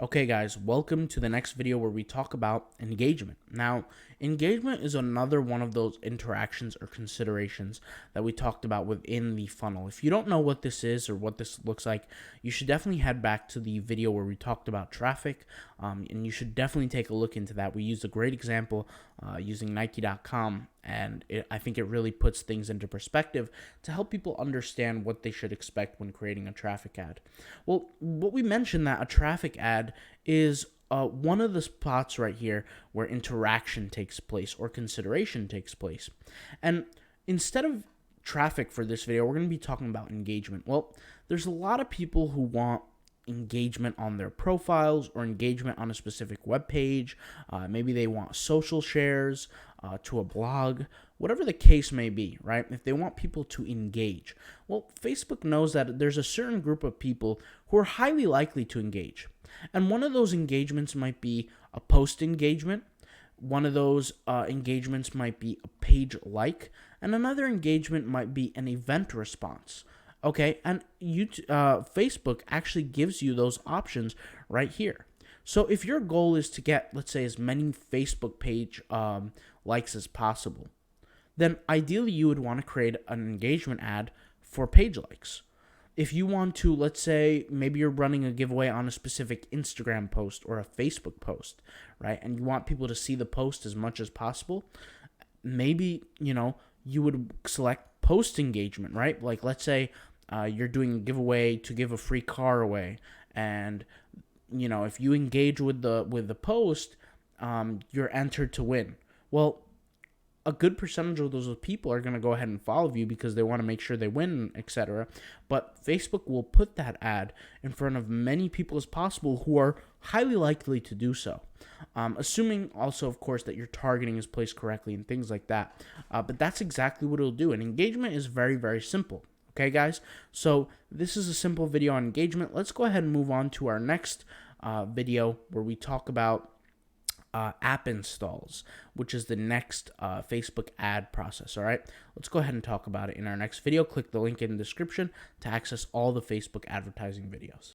Okay guys, welcome to the next video where we talk about engagement. Now, engagement is another one of those interactions or considerations that we talked about within the funnel. If you don't know what this is or what this looks like, you should definitely head back to the video where we talked about traffic, and you should definitely take a look into that. We used a great example using Nike.com, and I think it really puts things into perspective to help people understand what they should expect when creating a traffic ad. Well, what we mentioned that a traffic ad is one of the spots right here where interaction takes place or consideration takes place. And instead of traffic for this video, we're going to be talking about engagement. Well, there's a lot of people who want engagement on their profiles or engagement on a specific web page. Maybe they want social shares to a blog, whatever the case may be, right? If they want people to engage. Well, Facebook knows that there's a certain group of people who are highly likely to engage. And one of those engagements might be a post engagement. One of those engagements might be a page like, and another engagement might be an event response. Okay, and Facebook actually gives you those options right here. So if your goal is to get, let's say, as many Facebook page likes as possible, then ideally you would want to create an engagement ad for page likes. If you want to, let's say, maybe you're running a giveaway on a specific Instagram post or a Facebook post, right? And you want people to see the post as much as possible, maybe, you would select post engagement, right? Like, let's say you're doing a giveaway to give a free car away, and if you engage with the post, you're entered to win. Well, a good percentage of those people are going to go ahead and follow you because they want to make sure they win, etc. But Facebook will put that ad in front of many people as possible who are highly likely to do so. Assuming also, of course, that your targeting is placed correctly and things like that. But that's exactly what it'll do. And engagement is very, very simple. Okay, guys? So this is a simple video on engagement. Let's go ahead and move on to our next video where we talk about app installs, which is the next Facebook ad process. All right, let's go ahead and talk about it in our next video. Click the link in the description to access all the Facebook advertising videos.